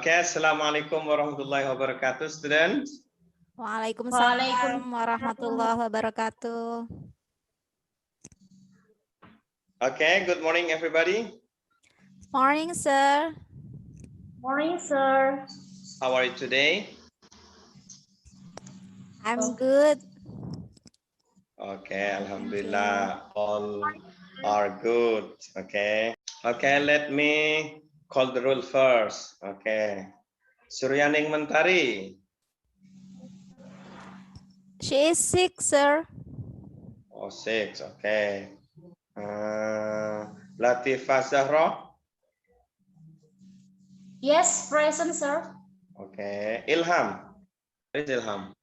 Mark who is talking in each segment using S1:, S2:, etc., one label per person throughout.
S1: Okay, Assalamualaikum warahmatullahi wabarakatuh, students.
S2: Waalaikumsalam warahmatullahi wabarakatuh.
S1: Okay, good morning, everybody.
S2: Morning, sir.
S3: Morning, sir.
S1: How are you today?
S2: I'm good.
S1: Okay, Alhamdulillah, all are good. Okay, let me call the rule first. Okay, Suryaning Mentari.
S2: She is sick, sir.
S1: Oh, 6. Okay. Latifah Zahra.
S3: Yes, present, sir.
S1: Okay, Ilham. Where is Ilham?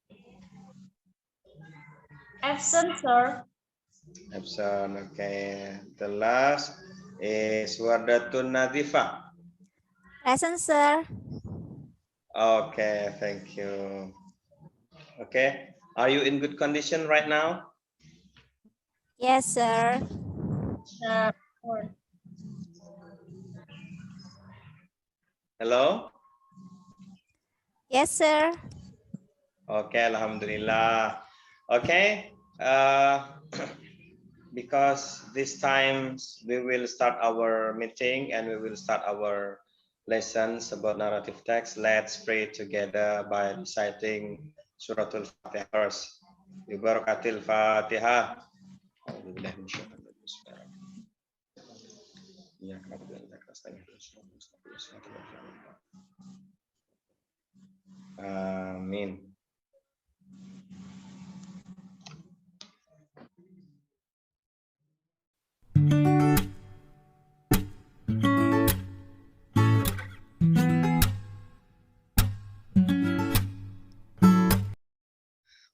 S3: Absent, sir.
S1: Absent. Okay. The last is Wardatun Nadifah.
S2: Present, sir.
S1: Okay, thank you. Okay, are you in good condition right now?
S2: Yes, sir.
S3: Sir.
S1: Hello?
S2: Yes, sir.
S1: Okay, Alhamdulillah. Okay, because this time we will start our meeting and we will start our lessons about narrative text. Let's pray together by reciting Suratul Fatihah first. Ibarakatil Fatihah. Amin.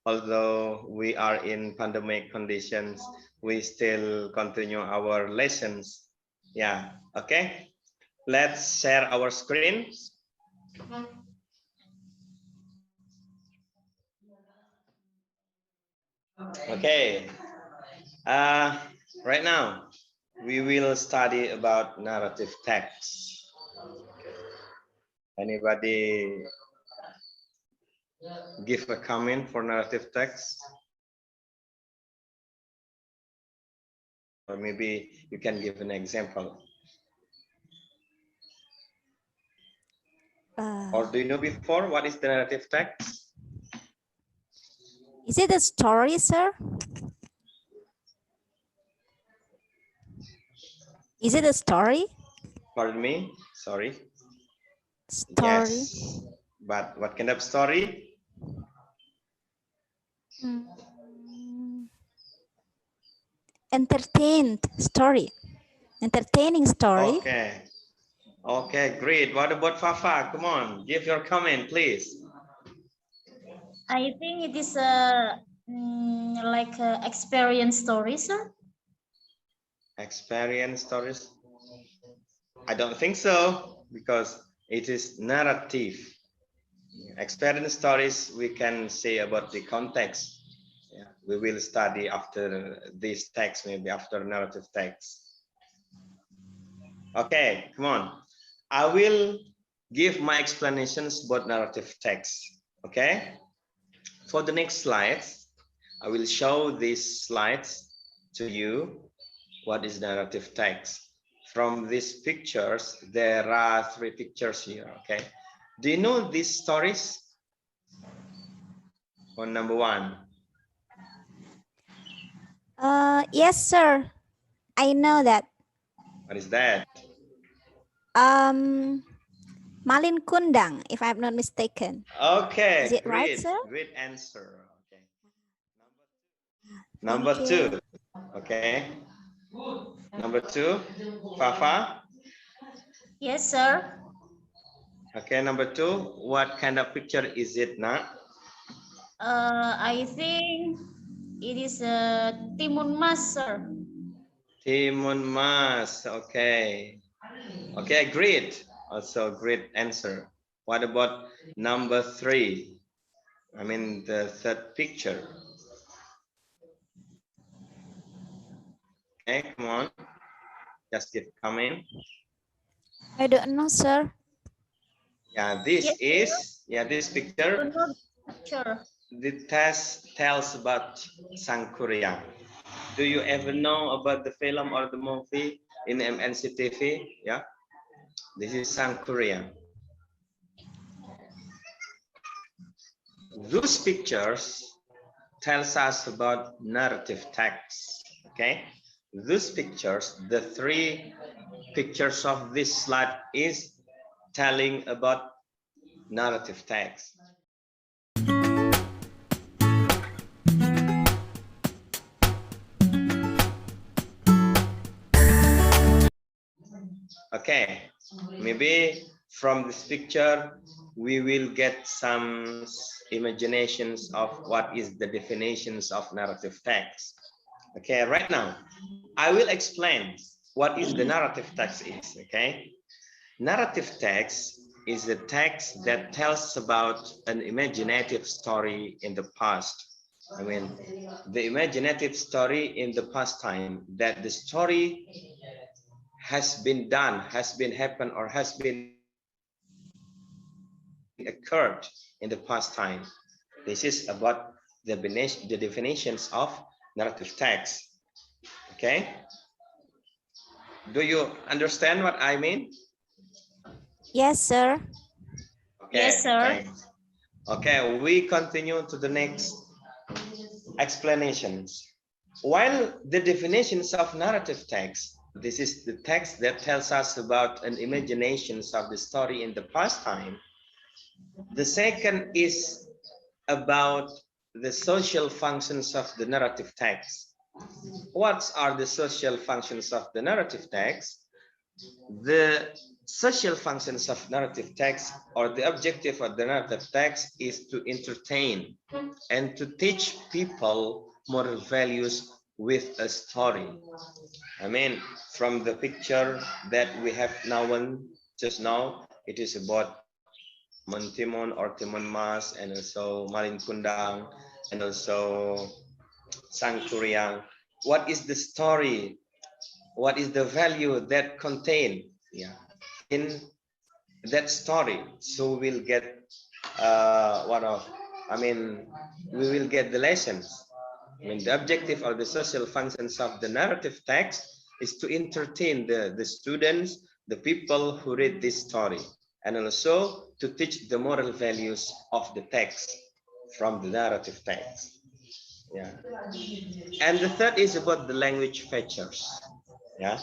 S1: Although we are in pandemic conditions, we still continue our lessons. Yeah, okay. Let's share our screen. Okay. Right now, we will study about narrative text. Anybody give a comment for narrative text? Or maybe you can give an example. Or do you know before what is the narrative text?
S2: Is it a story, sir? Is it a story?
S1: Pardon me, sorry.
S2: Story.
S1: Yes, but what kind of story?
S2: Entertained story. Entertaining story.
S1: Okay. Okay, great. What about Fafa? Come on, give your comment, please.
S3: I think it is a like a experience story, sir.
S1: Experience stories? I don't think so, because it is narrative. Experience stories we can say about the context. Yeah, we will study after this text, maybe after narrative text. Okay, come on. I will give my explanations about narrative text. Okay. For the next slides, I will show these slides to you. What is narrative text? From these pictures, there are 3 pictures here. Okay. Do you know these stories? One, number 1.
S2: Yes, sir. I know that.
S1: What is that?
S2: Malin Kundang, if I'm not mistaken.
S1: Okay,
S2: Is it
S1: great,
S2: right, sir?
S1: great answer. Okay. Number 2. Okay. Number 2, Fafa.
S3: Yes, sir.
S1: Okay, number 2, what kind of picture is it now?
S3: I think it is a Timun Mas, sir.
S1: Timun Mas. Okay. Okay, great. Also great answer. What about number 3? I mean the 3rd picture. Okay, come on. Just give comment.
S2: I don't know, sir.
S1: Yeah, this is, yeah, this picture,
S3: Sure.
S1: the test tells about Sangkuriang. Do you ever know about the film or the movie in MNC TV? Yeah, this is Sangkuriang. Those pictures tells us about narrative text. Okay, these pictures, the three pictures of this slide is telling about narrative text. Okay, maybe from this picture we will get some imaginations of what is the definitions of narrative text. Okay, right now I will explain what is the narrative text is. Okay, narrative text is a text that tells about an imaginative story in the past. I mean, the imaginative story in the past time, that the story has been done, has been happened, or has been occurred in the past time. This is about the definitions of narrative text. Okay, do you understand what I mean?
S2: Yes, sir.
S1: Okay,
S3: Yes, sir.
S1: thanks. Okay, we continue to the next explanations. While the definitions of narrative text, this is the text that tells us about an imaginations of the story in the past time. The second is about the social functions of the narrative text. What are the social functions of the narrative text? The social functions of narrative text, or the objective of the narrative text, is to entertain and to teach people moral values with a story. I mean, from the picture that we have now just now, it is about Montimon or Timon Mas, and also Malin Kundang, and also Sangkuriang. What is the story? What is the value that contained, yeah, in that story? So we'll get what of, I mean, we will get the lessons. I mean, the objective or the social functions of the narrative text is to entertain the students, the people who read this story, and also to teach the moral values of the text from the narrative text. Yeah. And the third is about the language features. Yeah.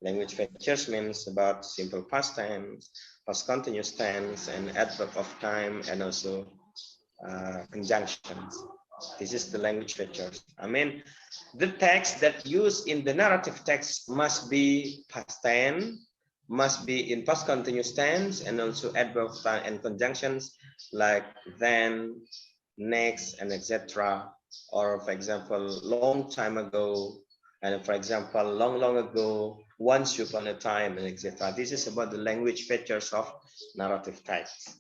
S1: Language features means about simple past tense, past continuous tense, and adverb of time, and also conjunctions. This is the language features. I mean, the text that used in the narrative text must be past tense, must be in past continuous tense, and also adverb of time and conjunctions like then, next, and etc. Or for example, long time ago, and for example, long, long ago, once upon a time, and etc. This is about the language features of narrative text.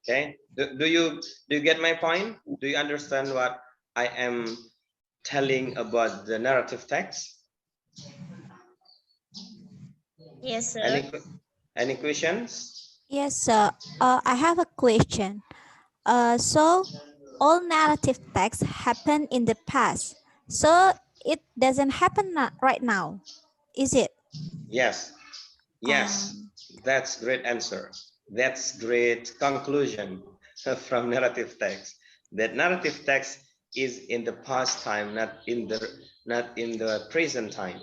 S1: Okay, do you get my point? Do you understand what I am telling about the narrative text?
S3: Yes, sir.
S1: Any questions?
S2: Yes, sir. I have a question. So all narrative texts happen in the past. So it doesn't happen right now, is it?
S1: Yes, yes,
S2: Um,
S1: that's great answer. That's great conclusion from narrative text. That narrative text is in the past time, not in the present time.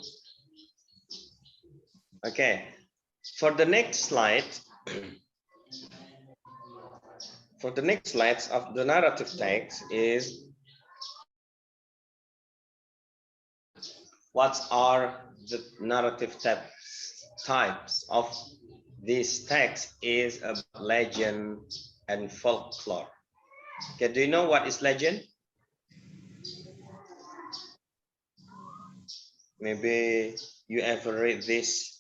S1: Okay, for the next slide, for the next slides of the narrative text is what are the narrative types of this text is about legend and folklore. Okay, do you know what is legend? Maybe you ever read this.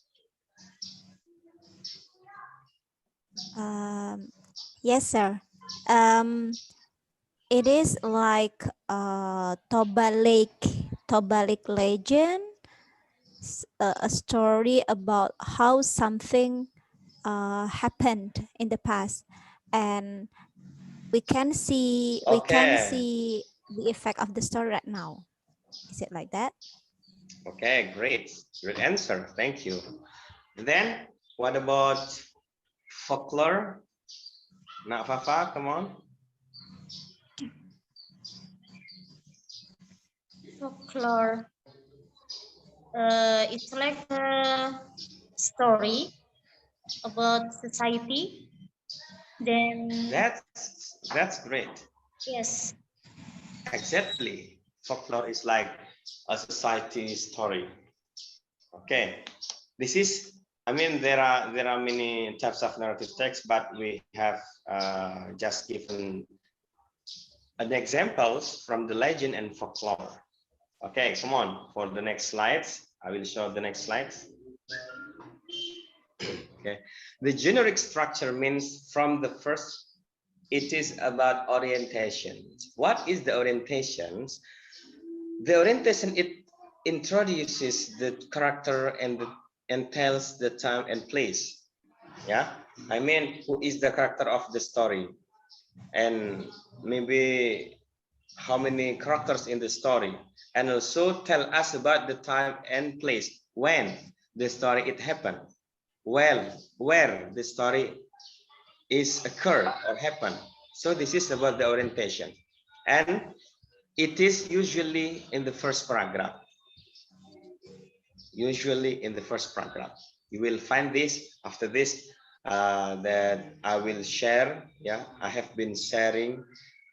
S2: um, yes, sir. Um, it is like Toba Lake legend, a story about how something happened in the past, and we can
S1: Okay.
S2: see the effect of the story right now. Is it like that?
S1: Okay, great. Good answer. Thank you. Then what about folklore? Nak Fafa, come on.
S3: Folklore. It's like a story about society. Then
S1: That's great.
S3: yes,
S1: Exactly. Folklore is like a society story. Okay. This is, I mean, there are many types of narrative text, but we have just given an examples from the legend and folklore. Okay, come on for the next slides. I will show the next slides. Okay, the generic structure means from the first, it is about orientation. What is the orientations? The orientation, it introduces the character and tells the time and place. Yeah, I mean, who is the character of the story, and maybe how many characters in the story, and also tell us about the time and place when the story it happened, well, where the story is occurred or happened. So this is about the orientation, and it is usually in the first paragraph. Usually in the first paragraph, you will find this after this that I will share. Yeah, I have been sharing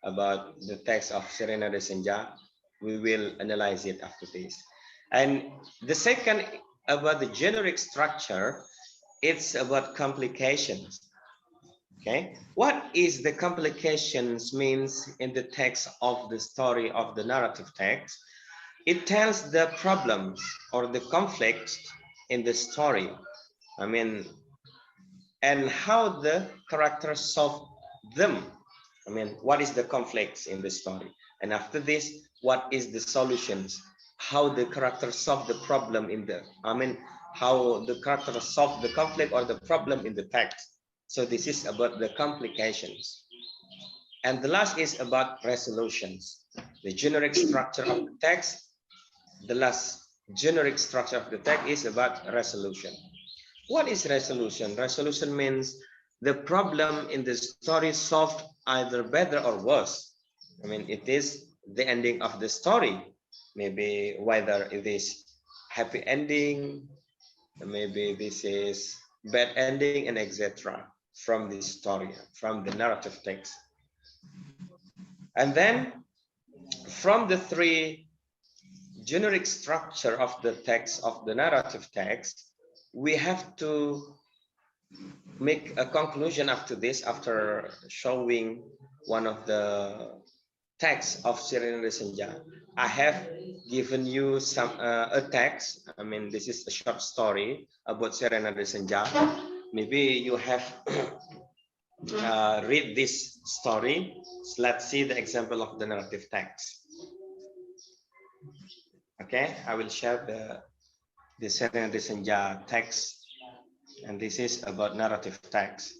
S1: about the text of Serena de Senja. We will analyze it after this. And the second, about the generic structure, it's about complications. Okay, what is the complications means in the text of the story of the narrative text? It tells the problems or the conflicts in the story. I mean, and how the characters solve them. I mean, what is the conflicts in the story? And after this, what is the solutions? How the characters solve the problem in the, I mean, how the characters solve the conflict or the problem in the text. So this is about the complications. And the last is about resolutions. The generic structure of the text, the last generic structure of the text is about resolution. What is resolution? Resolution means the problem in the story solved either better or worse. I mean, it is the ending of the story. Maybe whether it is happy ending, maybe this is bad ending, and etc. from the story, from the narrative text. And then from the three generic structure of the text of the narrative text, we have to make a conclusion after this, after showing one of the texts of Serena Senja. I have given you some a text. I mean, this is a short story about Serena Senja. Maybe you have read this story. So let's see the example of the narrative text. Okay, I will share the Serena Senja text, and this is about narrative text.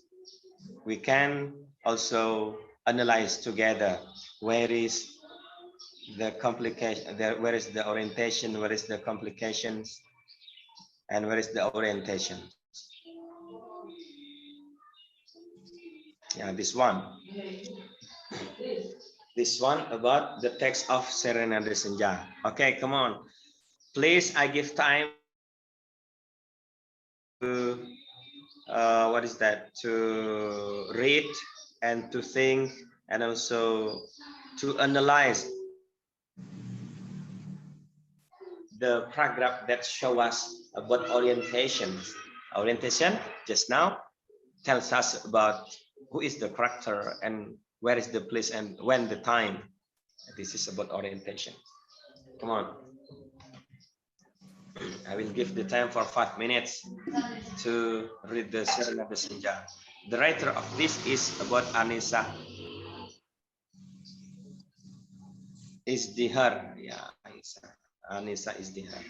S1: We can also analyze together where is the complication, where is the orientation, where is the complications, and where is the orientation. Yeah, this one about the text of Serena de Senja. Okay, come on, please. I give time to what is that, to read and to think, and also to analyze the paragraph that show us about orientations. Orientation just now tells us about who is the character and where is the place and when the time. This is about orientation. Come on. I will give the time for 5 minutes to read the Serena Senja. The writer of this is about Anissa. Is the her. Yeah, Anissa is the her.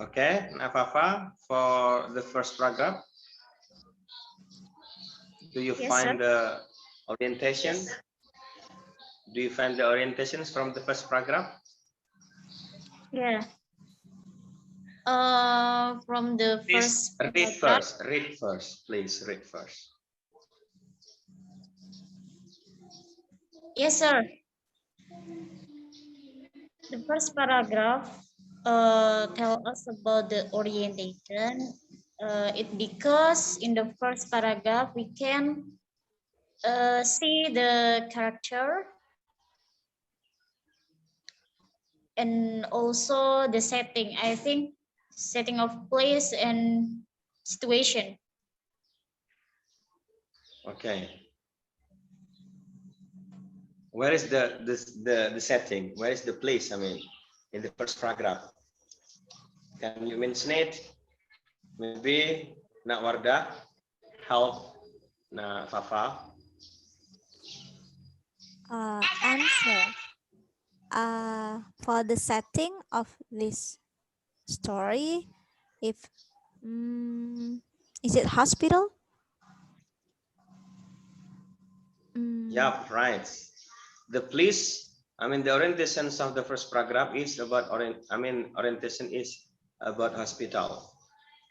S1: Okay, Nafafa, for the first paragraph, do you
S3: Yes, sir.
S1: find the orientation? Do you find the orientations from the first paragraph?
S3: Yeah. From the
S1: Please
S3: first
S1: read
S3: paragraph.
S1: first. Read first, please. Read first.
S3: Yes, sir. The first paragraph tell us about the orientation. It because in the first paragraph we can see the character and also the setting. I think setting of place and situation.
S1: Okay. Where is the setting? Where is the place? I mean, in the first paragraph. Can you mention it? Maybe Nak Wardah help Nak Fafa.
S2: Answer. For the setting of this story, if is it hospital?
S1: Yep, right. The place. I mean, the orientations of the first paragraph is about orientation is about hospital.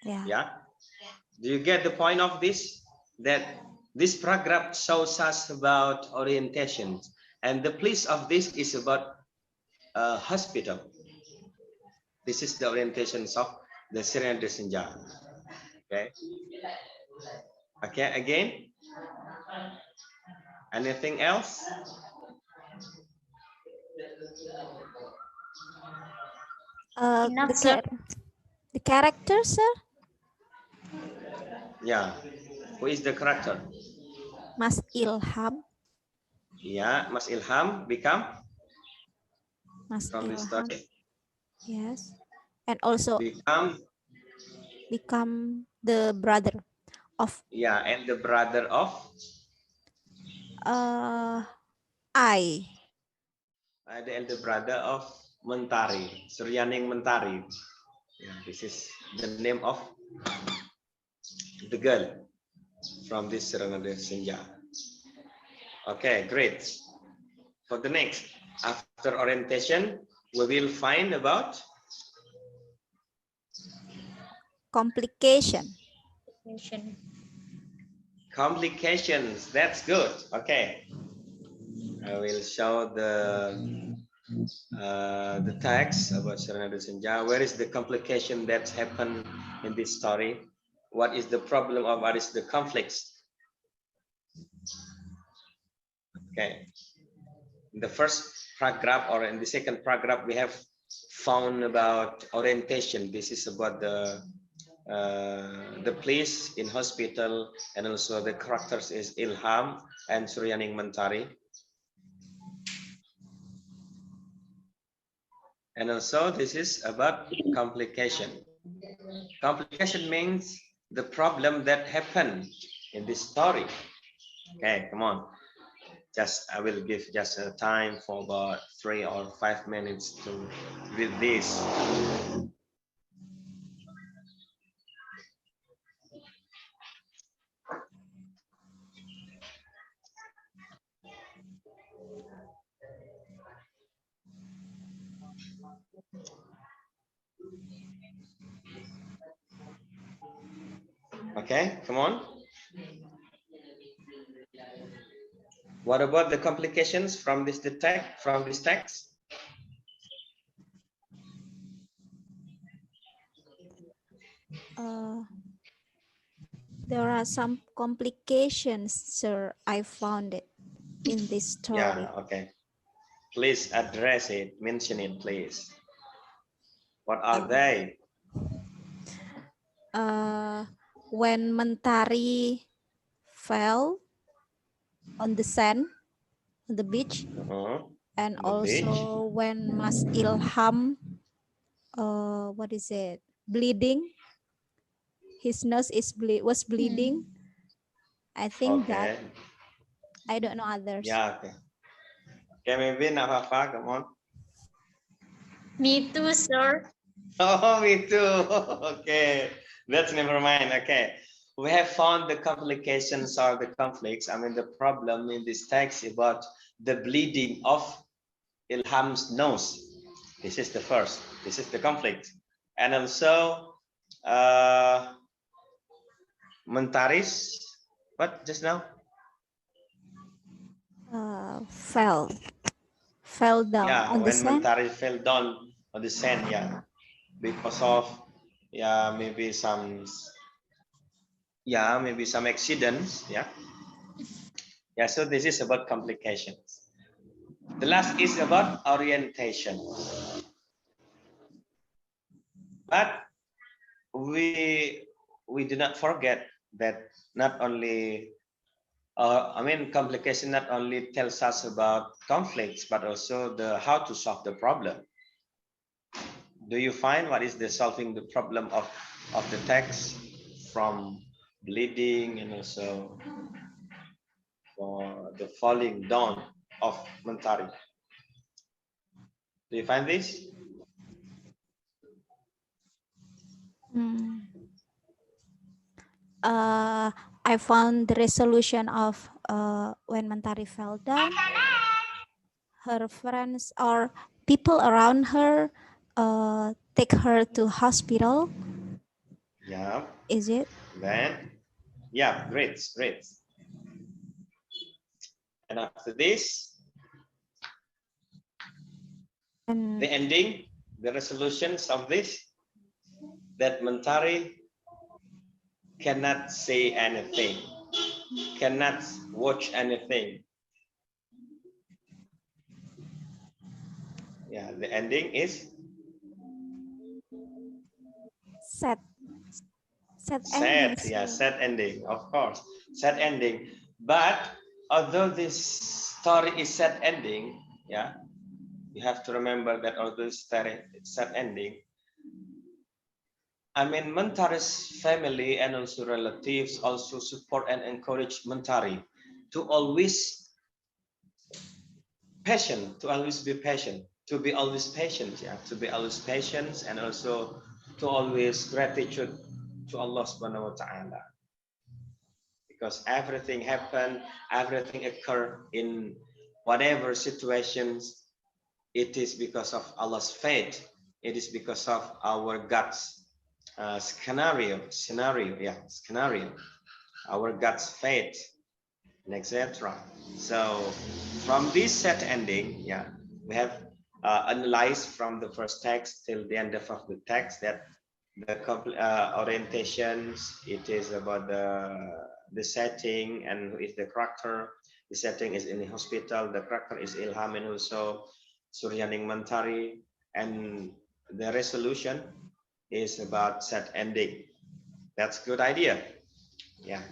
S2: Yeah.
S1: Yeah. Do you get the point of this? That this paragraph shows us about orientation, and the place of this is about hospital. This is the orientations of the Syrian Desenja. Okay. Okay. Again. Anything else?
S3: Enough,
S2: The
S3: sir.
S2: the character, sir.
S1: Yeah. Who is the character?
S2: Mas Ilham.
S1: Yeah, Mas Ilham become
S2: Mas
S1: from this
S2: Ilham.
S1: story.
S2: Yes. And also
S1: Become
S2: the brother of
S1: and the brother of
S2: I.
S1: the elder brother of Mentari, Suryaning Mentari. Yeah, this is the name of the girl from this Serenade Senja. Okay, great. For the next, after orientation, we will find about
S2: Complication.
S1: complications. That's good. Okay, I will show the text about Serenade Senja. Where is the complication that happened in this story? What is the problem or what is the conflicts? Okay, in the first paragraph or in the second paragraph, we have found about orientation. This is about the place in hospital, and also the characters is Ilham and Suryaning Mentari. And also this is about complication. Complication means the problem that happened in this story. Okay, come on. Just I will give just a time for about 3 or 5 minutes to read this. Okay, come on. What about the complications from this text?
S2: There are some complications, sir. I found it in this story.
S1: Yeah, okay. Please address it, mention it, please. What are they?
S2: When Mentari fell on the sand, on the beach, and
S1: On the beach.
S2: also when Mas Ilham, what is it, bleeding, his nose was bleeding. I think that.
S1: Okay.
S2: I don't know others.
S1: Yeah, okay. Okay, maybe Nafafa, come on.
S3: Me too, sir.
S1: Oh, me too. Okay, that's never mind. Okay, we have found the complications or the conflicts. I mean, the problem in this text about the bleeding of Ilham's nose. This is the first. This is the conflict, and also Mentari's. What just now?
S2: Fell down
S1: Yeah,
S2: on the
S1: when
S2: sand.
S1: Mentari fell down on the sand. Yeah, because of maybe some maybe some accidents. Yeah. So this is about complications. The last is about orientation. But we do not forget that not only complication not only tells us about conflicts, but also the how to solve the problem. Do you find what is the solving the problem of the text from bleeding and also for the falling down of Mentari? Do you find this?
S2: Hmm. I found the resolution of when Mentari fell down. Her friends or people around her take her to hospital.
S1: Yeah.
S2: Is it?
S1: Then, yeah, great. And after this,
S2: And
S1: the ending, the resolutions of this, that Mentari cannot say anything, cannot watch anything. Yeah, the ending is
S2: sad. Sad ending.
S1: sad. Yeah, sad ending, of course, sad ending. But although this story is sad ending, yeah, you have to remember that although it's sad ending, I mean, Mentari's family and also relatives also support and encourage Mentari to always patient, to always be patient, to be always patient, yeah, to be always patient, and also to always gratitude to Allah Subhanahu wa Taala, because everything happen, everything occur in whatever situations, it is because of Allah's fate, it is because of our God's scenario, our God's fate, and etc. So from this set ending, yeah, we have analyzed from the first text till the end of the text that the orientations, it is about the setting and who is the character. The setting is in the hospital, the character is Ilham and also Suryaning Mantari, and the resolution is about set ending. That's good idea. Yeah.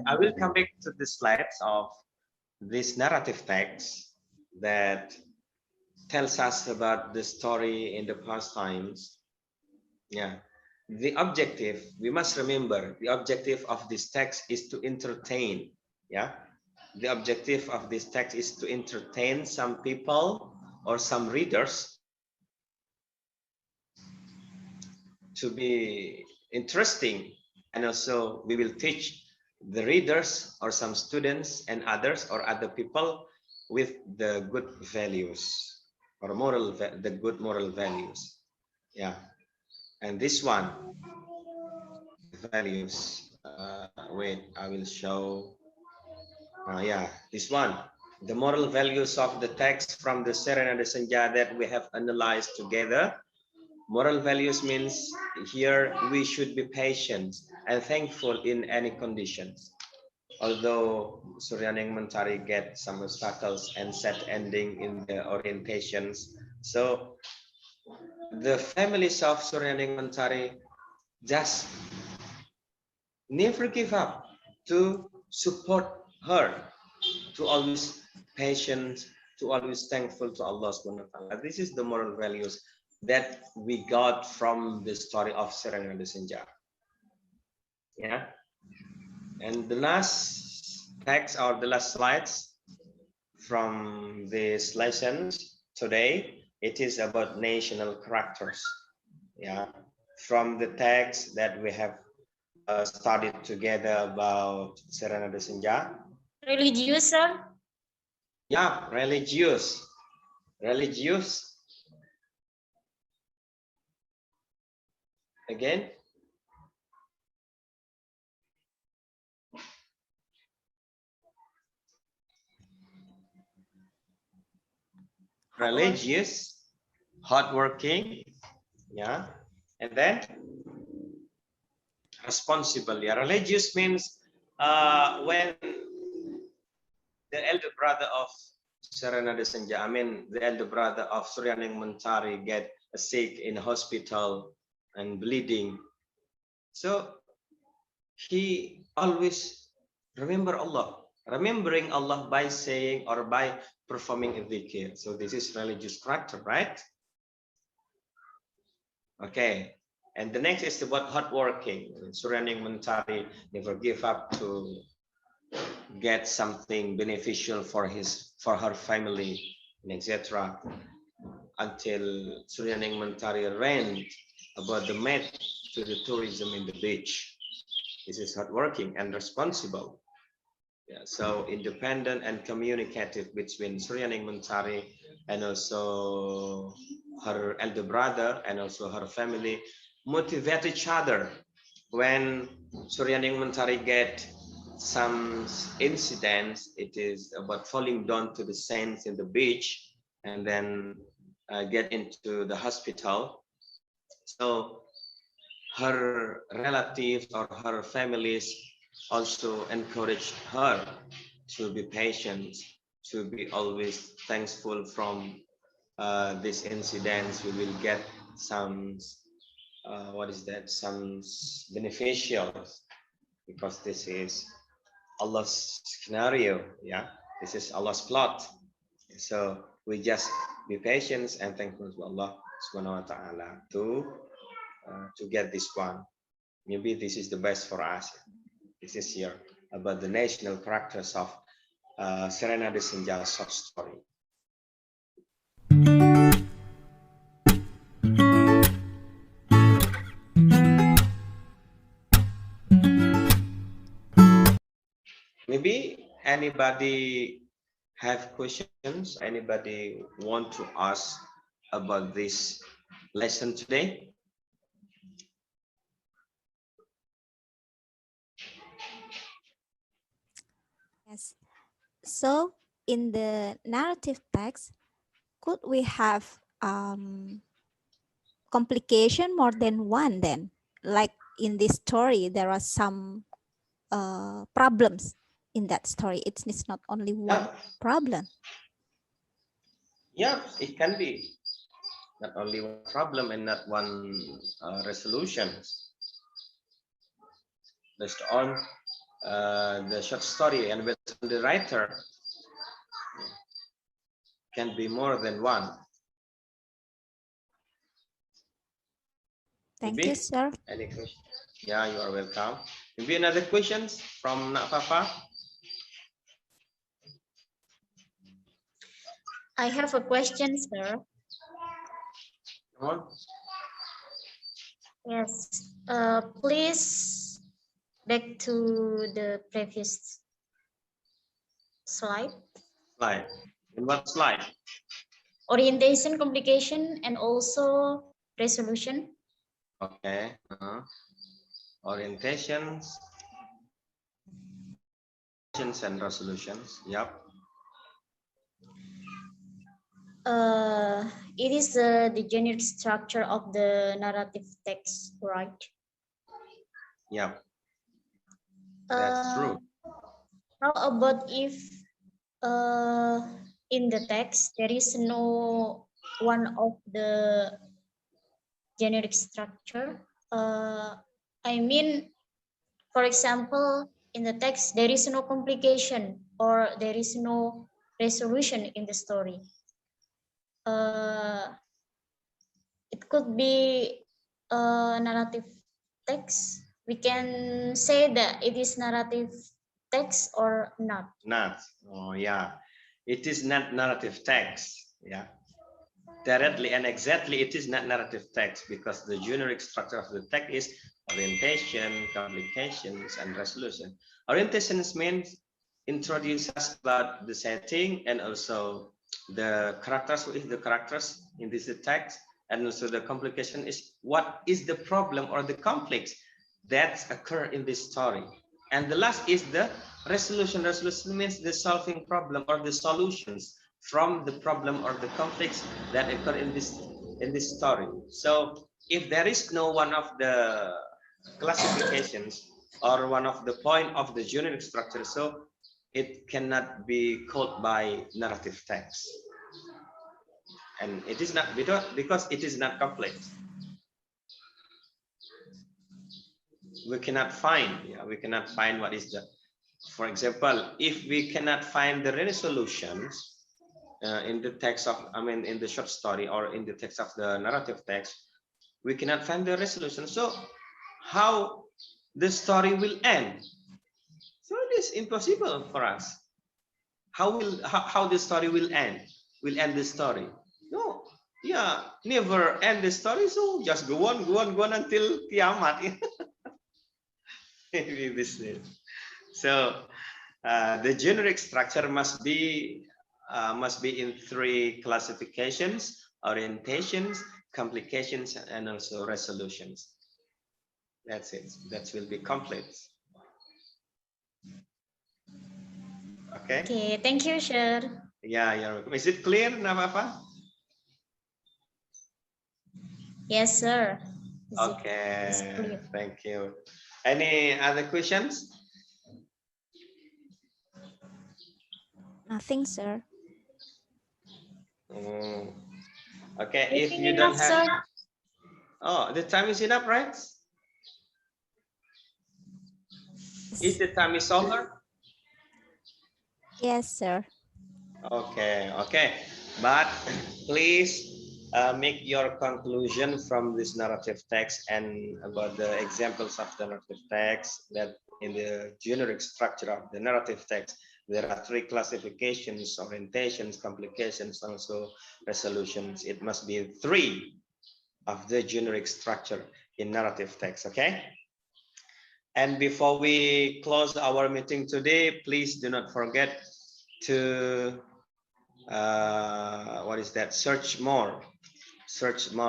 S1: I will come back to the slides of this narrative text that tells us about the story in the past times. Yeah. The objective, we must remember, the objective of this text is to entertain. Yeah. The objective of this text is to entertain some people or some readers to be interesting, and also we will teach the readers or some students and others or other people with the good values or the good moral values. Yeah, and this one, values, wait, I will show. Yeah, this one, the moral values of the text from the Serenade Senja that we have analyzed together. Moral values means here we should be patient and thankful in any conditions. Although Suryaning Mentari get some obstacles and set ending in the orientations, so the families of Suryaning Mentari just never give up to support her, to always patient, to always thankful to Allah Subhanahu wa Taala. This is the moral values that we got from the story of Serenade Senja. Yeah, and the last text or the last slides from these lessons today, it is about national characters. Yeah, from the text that we have studied together about Serenade Senja.
S3: Religious, sir?
S1: Yeah, religious. Religious. Again. Religious, hardworking, yeah, and then responsible. Yeah, religious means when the elder brother of Serenade Senja, I mean the elder brother of Suryaning Mentari get sick in hospital and bleeding. So he always remember Allah, remembering Allah by saying or by performing a dhikr. So this is religious character, right? Okay. And the next is about hardworking. Suryaning Mentari never give up to get something beneficial for her family, etc. Until Suryaning Mentari ran about the maid to the tourism in the beach. This is hardworking and responsible. Yeah, so independent and communicative between Suryaning Mentari and also her elder brother and also her family motivate each other. When Suryaning Mentari get some incidents, it is about falling down to the sands in the beach and then get into the hospital. So her relatives or her families also encouraged her to be patient, to be always thankful from these incidents. We will get some, what is that, some beneficial because this is Allah's scenario. Yeah, this is Allah's plot. So we just be patient and thankful to Allah Subhanahu wa Ta'ala to get this one. Maybe this is the best for us. This is here about the national characters of Serenade Senja short story. Maybe anybody have questions? Anybody want to ask about this lesson today?
S2: Yes. So in the narrative text, could we have complication more than one then? Like in this story, there are some problems in that story. It's not only one problem.
S1: Yeah, it can be not only one problem and not one resolution. Based on the short story and based on the writer, can be more than one.
S2: Thank
S1: Maybe
S2: you, sir.
S1: any question? Yeah, you are welcome. Maybe another questions from Nak Papa?
S3: I have a question, sir.
S1: Come on.
S3: Yes. Please back to the previous slide.
S1: Slide. In what slide?
S3: Orientation, complication, and also resolution.
S1: Okay. Orientations and resolutions. Yep.
S3: It is the generic structure of the narrative text, right?
S1: Yep. That's true.
S3: How about if in the text there is no one of the generic structure? I mean, for example, in the text there is no complication or there is no resolution in the story. It could be a narrative text. We can say that it is narrative text or not.
S1: Not. Oh yeah. It is not narrative text. Yeah. directly and exactly, it is not narrative text because the generic structure of the text is orientation, complications, and resolution. Orientations means introduce us about the setting and also the characters, who is the characters in this text, and also the complication is what is the problem or the conflicts that occur in this story. And the last is the resolution. Resolution means the solving problem or the solutions from the problem or the conflicts that occur in this story. So if there is no one of the classifications or one of the point of the generic structure, so it cannot be called by narrative text, and it is not because it is not complex. We cannot find, we cannot find what is the, for example, if we cannot find the resolutions in the text of, in the short story or in the text of the narrative text, we cannot find the resolution. So how the story will end? So it is impossible for us. How the story will end? Will end the story? No, never end the story. So just go on, until kiamat. Maybe this is. So the generic structure must be in three classifications: orientations, complications, and also resolutions. That's it. That will be complete. Okay.
S3: Okay, thank you, sir.
S1: Yeah, you're welcome. Is it clear, Navafa?
S3: Yes, sir.
S1: Okay. Thank you. Any other questions?
S2: Nothing, sir.
S1: Okay. If
S3: Everything
S1: you don't
S3: enough,
S1: have,
S3: sir?
S1: oh, the time is enough, right? Is the time is over?
S2: Yes, sir.
S1: Okay, but please make your conclusion from this narrative text and about the examples of the narrative text, that in the generic structure of the narrative text there are three classifications: orientations, complications, also resolutions. It must be three of the generic structure in narrative text. Okay. And before we close our meeting today, please do not forget to what is that, search more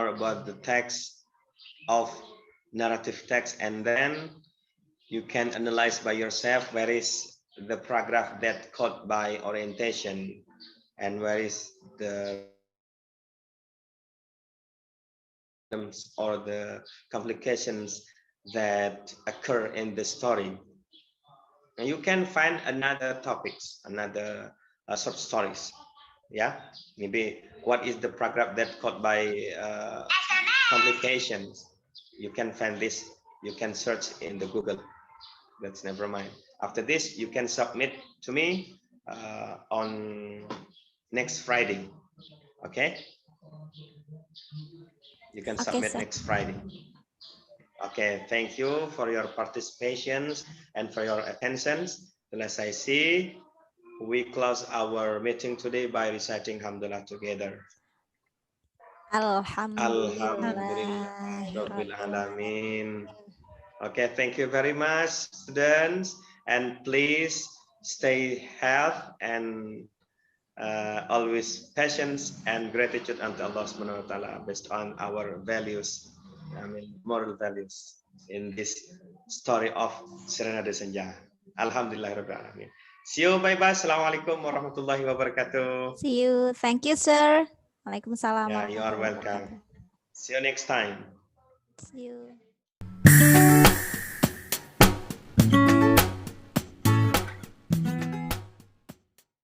S1: about the text of narrative text, and then you can analyze by yourself where is the paragraph that caught by orientation and where is the or the complications that occur in the story. And you can find another topics, another short stories. Yeah, maybe what is the paragraph that caught by complications. You can find this, you can search in the Google. That's never mind. After this, you can submit to me on next Friday. Okay, you can
S2: Okay,
S1: submit
S2: sir.
S1: next Friday. Okay, thank you for your participation and for your attention. As I see, we close our meeting today by reciting Alhamdulillah together. Alhamdulillah Rabbil Alamin. Okay, thank you very much, students, and please stay healthy and always patience and gratitude unto Allah Subhanahu wa Taala based on our values, moral values in this story of Serenade Senja. Alhamdulillah Rabbil Alamin. See you, bye bye. Assalamualaikum warahmatullahi wabarakatuh.
S2: See you. Thank you, sir. Waalaikumsalam
S1: Yeah, you are
S2: warahmatullahi
S1: welcome.
S2: wabarakatuh.
S1: See you next time.
S2: See you.